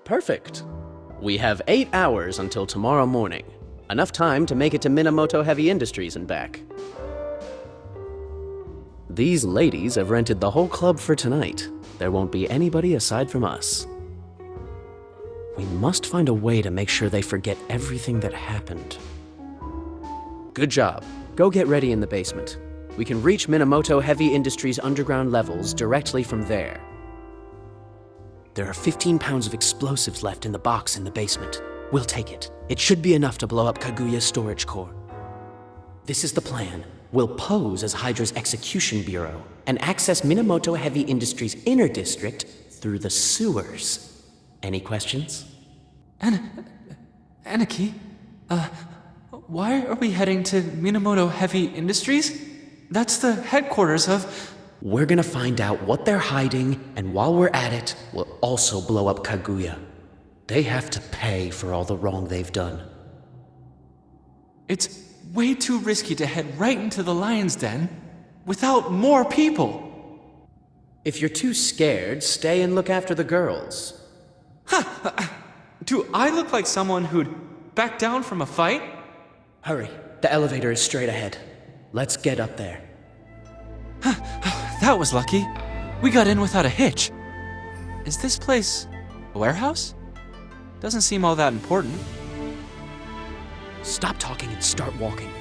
Perfect. We have 8 hours until tomorrow morning. Enough time to make it to Minamoto Heavy Industries and back. These ladies have rented the whole club for tonight. There won't be anybody aside from us. We must find a way to make sure they forget everything that happened. Good job. Go get ready in the basement. We can reach Minamoto Heavy Industries' underground levels directly from there. There are 15 pounds of explosives left in the box in the basement. We'll take it. It should be enough to blow up Kaguya's storage core. This is the plan. We'll pose as Hydra's execution bureau and access Minamoto Heavy Industries' inner district through the sewers. Any questions? Aniki, why are we heading to Minamoto Heavy Industries? That's the headquarters of... We're gonna find out what they're hiding, and while we're at it, we'll also blow up Kaguya. They have to pay for all the wrong they've done. It's way too risky to head right into the lion's den without more people. If you're too scared, stay and look after the girls. Do I look like someone who'd back down from a fight? Hurry, the elevator is straight ahead. Let's get up there. That was lucky. We got in without a hitch. Is this place a warehouse? Doesn't seem all that important. Stop talking and start walking.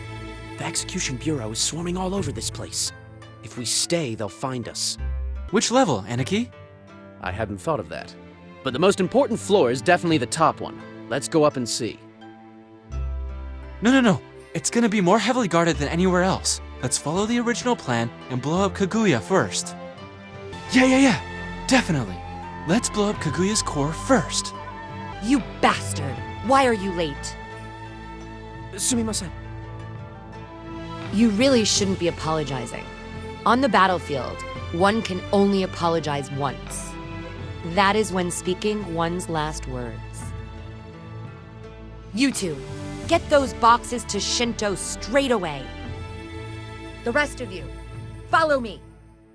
The execution bureau is swarming all over this place. If we stay, they'll find us. Which level, Aniki? I hadn't thought of that. But the most important floor is definitely the top one. Let's go up and see. No. It's gonna be more heavily guarded than anywhere else. Let's follow the original plan and blow up Kaguya first. Yeah. Definitely. Let's blow up Kaguya's core first. You bastard! Why are you late? Sumimasen. You really shouldn't be apologizing. On the battlefield, one can only apologize once. That is when speaking one's last words. You two, get those boxes to Shinto straight away. The rest of you, follow me.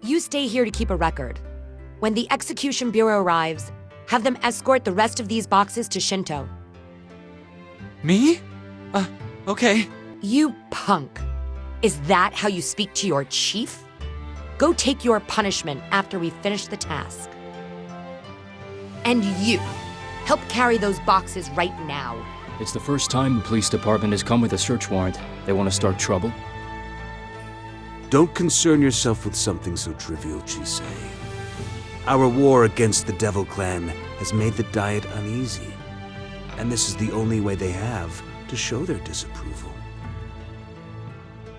You stay here to keep a record. When the Execution Bureau arrives, have them escort the rest of these boxes to Shinto. Me? Okay. You punk. Is that how you speak to your chief? Go take your punishment after we finish the task. And you, help carry those boxes right now. It's the first time the police department has come with a search warrant. They want to start trouble? Don't concern yourself with something so trivial, Chisei. Our war against the Devil Clan has made the Diet uneasy, and this is the only way they have to show their disapproval.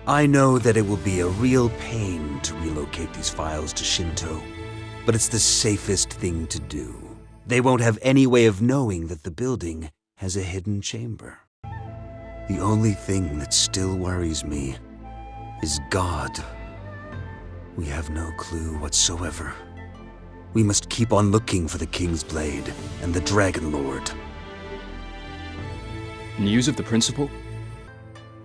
I know that it will be a real pain to relocate these files to Shinto, but it's the safest thing to do. They won't have any way of knowing that the building has a hidden chamber. The only thing that still worries me is God. We have no clue whatsoever. We must keep on looking for the King's Blade and the Dragon Lord. News of the principal?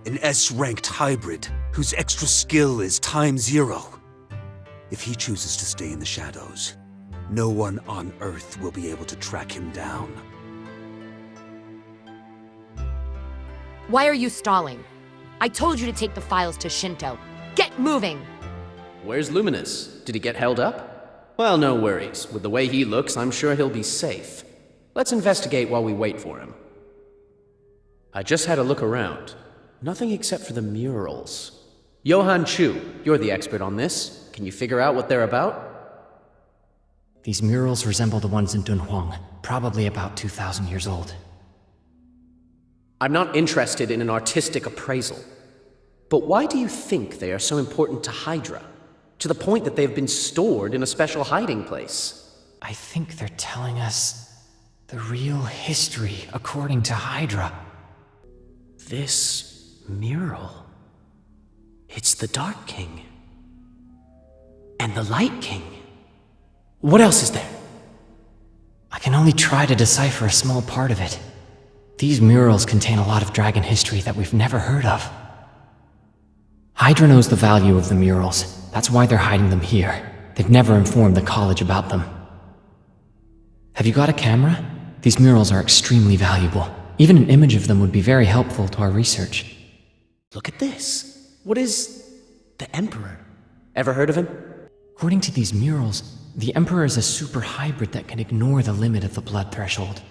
An S-ranked hybrid whose extra skill is ×0. If he chooses to stay in the shadows, no one on Earth will be able to track him down. Why are you stalling? I told you to take the files to Shinto. Get moving! Where's Luminous? Did he get held up? Well, no worries. With the way he looks, I'm sure he'll be safe. Let's investigate while we wait for him. I just had a look around. Nothing except for the murals. Johan Chu, you're the expert on this. Can you figure out what they're about? These murals resemble the ones in Dunhuang, probably about 2,000 years old. I'm not interested in an artistic appraisal. But why do you think they are so important to Hydra? To the point that they've been stored in a special hiding place? I think they're telling us the real history according to Hydra. This mural... It's the Dark King. And the Light King. What else is there? I can only try to decipher a small part of it. These murals contain a lot of dragon history that we've never heard of. Hydra knows the value of the murals. That's why they're hiding them here. They've never informed the college about them. Have you got a camera? These murals are extremely valuable. Even an image of them would be very helpful to our research. Look at this. What is the Emperor? Ever heard of him? According to these murals, the Emperor is a super hybrid that can ignore the limit of the blood threshold.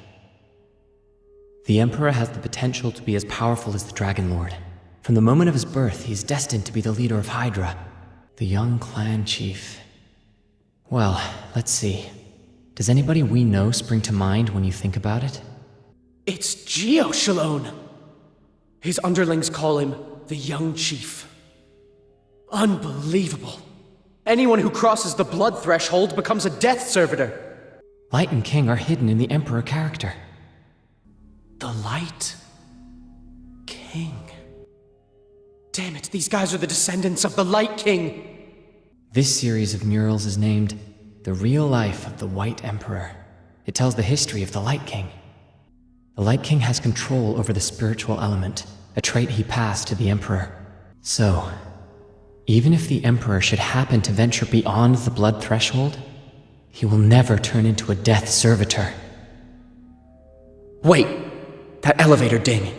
The Emperor has the potential to be as powerful as the Dragon Lord. From the moment of his birth, he is destined to be the leader of Hydra, the young clan chief. Well, let's see. Does anybody we know spring to mind when you think about it? It's Geoshalone! His underlings call him the Young Chief. Unbelievable. Anyone who crosses the blood threshold becomes a death servitor. Light and King are hidden in the Emperor character. The Light King. Damn it, these guys are the descendants of the Light King. This series of murals is named The Real Life of the White Emperor. It tells the history of the Light King. The Light King has control over the spiritual element, a trait he passed to the Emperor. So, even if the Emperor should happen to venture beyond the blood threshold, he will never turn into a death servitor. Wait, that elevator ding.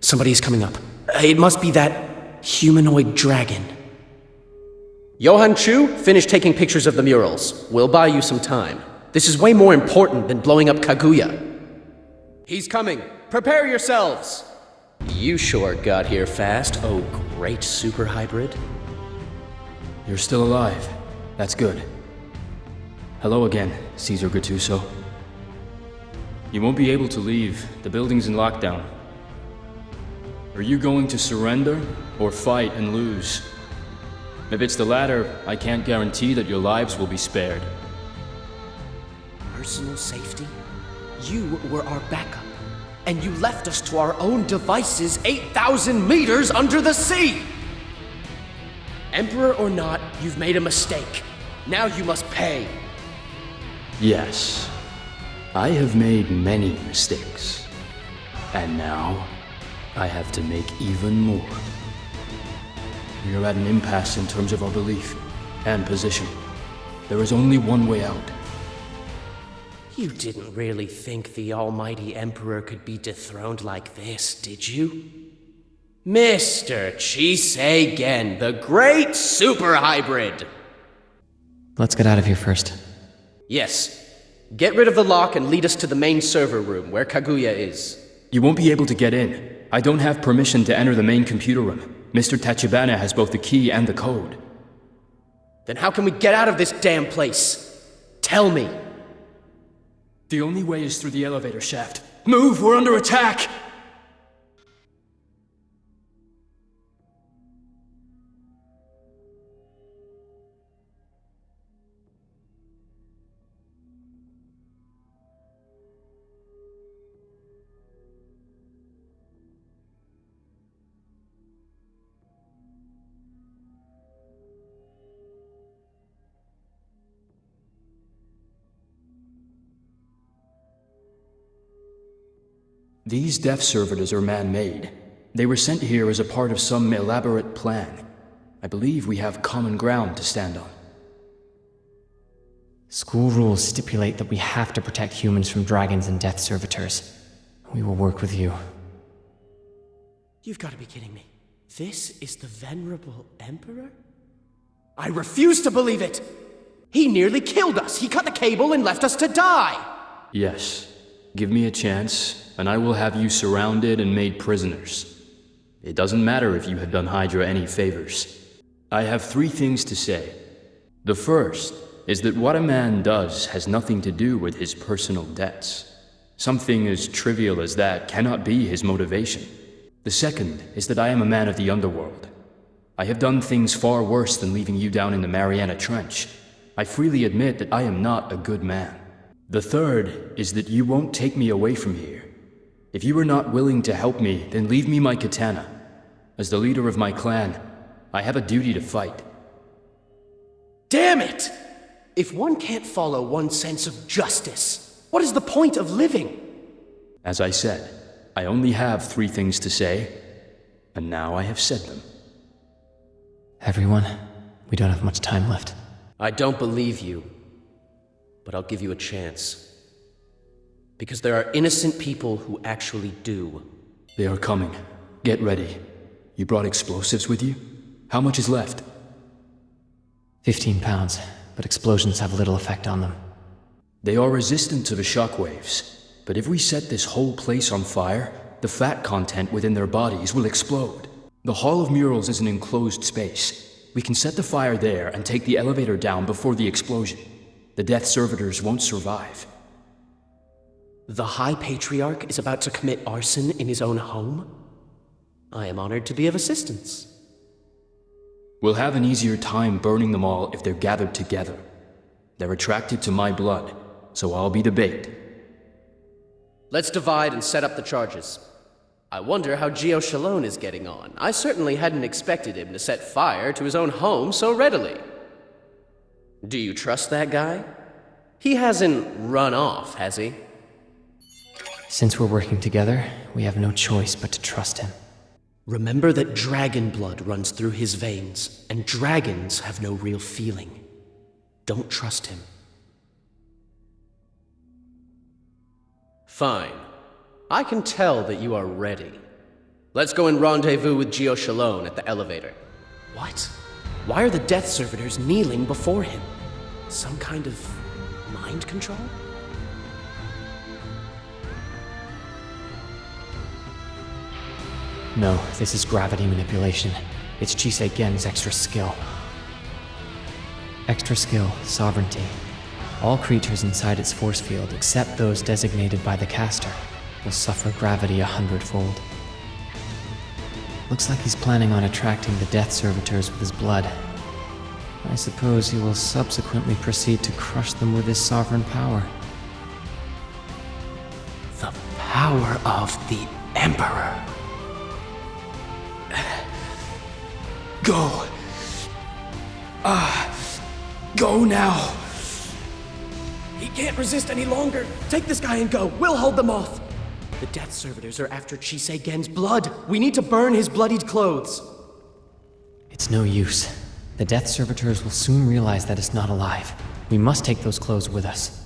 Somebody is coming up. It must be that humanoid dragon. Johan Chu, finish taking pictures of the murals. We'll buy you some time. This is way more important than blowing up Kaguya. He's coming. Prepare yourselves. You sure got here fast, oh great super hybrid. You're still alive. That's good. Hello again, Caesar Gattuso. You won't be able to leave. The building's in lockdown. Are you going to surrender or fight and lose? If it's the latter, I can't guarantee that your lives will be spared. Personal safety? You were our backup, and you left us to our own devices 8,000 meters under the sea! Emperor or not, you've made a mistake. Now you must pay. Yes. I have made many mistakes. And now, I have to make even more. We are at an impasse in terms of our belief and position. There is only one way out. You didn't really think the almighty Emperor could be dethroned like this, did you? Mr. Chiseigen, the great super hybrid! Let's get out of here first. Yes. Get rid of the lock and lead us to the main server room where Kaguya is. You won't be able to get in. I don't have permission to enter the main computer room. Mr. Tachibana has both the key and the code. Then how can we get out of this damn place? Tell me. The only way is through the elevator shaft. Move, we're under attack! These death servitors are man-made. They were sent here as a part of some elaborate plan. I believe we have common ground to stand on. School rules stipulate that we have to protect humans from dragons and death servitors. We will work with you. You've got to be kidding me. This is the venerable Emperor? I refuse to believe it! He nearly killed us! He cut the cable and left us to die! Yes. Give me a chance, and I will have you surrounded and made prisoners. It doesn't matter if you have done Hydra any favors. I have 3 things to say. The first is that what a man does has nothing to do with his personal debts. Something as trivial as that cannot be his motivation. The second is that I am a man of the underworld. I have done things far worse than leaving you down in the Mariana Trench. I freely admit that I am not a good man. The third is that you won't take me away from here. If you are not willing to help me, then leave me my katana. As the leader of my clan, I have a duty to fight. Damn it! If one can't follow one's sense of justice, what is the point of living? As I said, I only have 3 things to say, and now I have said them. Everyone, we don't have much time left. I don't believe you, but I'll give you a chance. Because there are innocent people who actually do. They are coming. Get ready. You brought explosives with you? How much is left? 15 pounds, but explosions have little effect on them. They are resistant to the shockwaves, but if we set this whole place on fire, the fat content within their bodies will explode. The Hall of Murals is an enclosed space. We can set the fire there and take the elevator down before the explosion. The Death Servitors won't survive. The High Patriarch is about to commit arson in his own home? I am honored to be of assistance. We'll have an easier time burning them all if they're gathered together. They're attracted to my blood, so I'll be the bait. Let's divide and set up the charges. I wonder how Gio Shalone is getting on. I certainly hadn't expected him to set fire to his own home so readily. Do you trust that guy? He hasn't run off, has he? Since we're working together, we have no choice but to trust him. Remember that dragon blood runs through his veins, and dragons have no real feeling. Don't trust him. Fine. I can tell that you are ready. Let's go and rendezvous with Gio Shalone at the elevator. What? Why are the Death Servitors kneeling before him? Some kind of mind control? No, this is gravity manipulation. It's Chisei Gen's extra skill. Extra skill, sovereignty. All creatures inside its force field, except those designated by the caster, will suffer gravity 100-fold. Looks like he's planning on attracting the Death Servitors with his blood. I suppose he will subsequently proceed to crush them with his sovereign power. The power of the Emperor. Go! Go now! He can't resist any longer. Take this guy and go. We'll hold them off. The Death Servitors are after Chisei Gen's blood. We need to burn his bloodied clothes. It's no use. The Death Servitors will soon realize that it's not alive. We must take those clothes with us.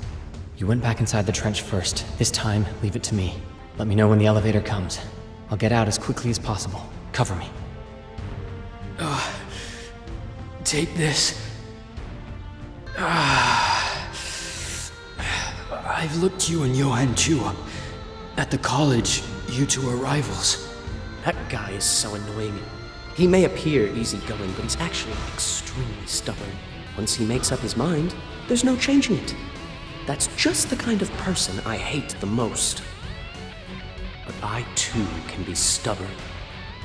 You went back inside the trench first. This time, leave it to me. Let me know when the elevator comes. I'll get out as quickly as possible. Cover me. Take this. I've looked you and Johan Chu up. At the college, you two are rivals. That guy is so annoying. He may appear easygoing, but he's actually extremely stubborn. Once he makes up his mind, there's no changing it. That's just the kind of person I hate the most. But I too can be stubborn.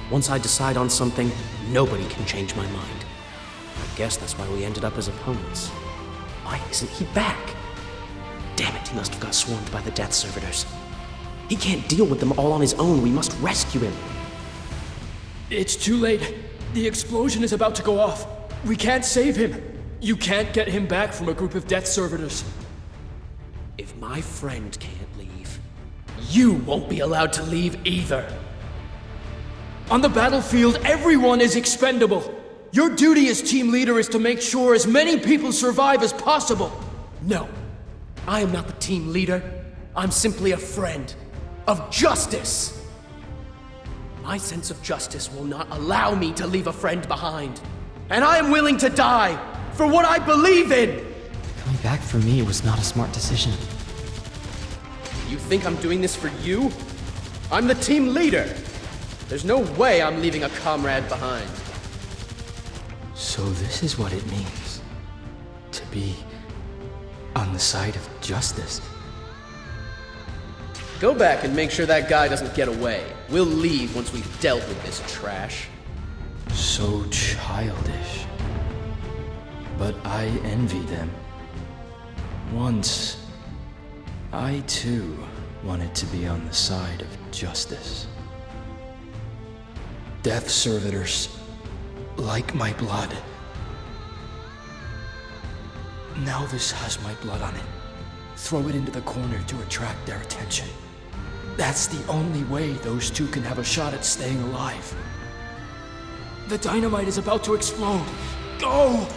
Once I decide on something, nobody can change my mind. I guess that's why we ended up as opponents. Why isn't he back? Damn it, he must have got swarmed by the Death Servitors. He can't deal with them all on his own. We must rescue him. It's too late. The explosion is about to go off. We can't save him. You can't get him back from a group of Death Servitors. If my friend can't leave, you won't be allowed to leave either. On the battlefield, everyone is expendable. Your duty as team leader is to make sure as many people survive as possible. No, I am not the team leader. I'm simply a friend of justice. My sense of justice will not allow me to leave a friend behind. And I am willing to die for what I believe in. Coming back for me was not a smart decision. You think I'm doing this for you? I'm the team leader. There's no way I'm leaving a comrade behind. So this is what it means to be on the side of justice. Go back and make sure that guy doesn't get away. We'll leave once we've dealt with this trash. So childish. But I envy them. Once, I too wanted to be on the side of justice. Death Servitors, like my blood. Now this has my blood on it. Throw it into the corner to attract their attention. That's the only way those two can have a shot at staying alive. The dynamite is about to explode. Go!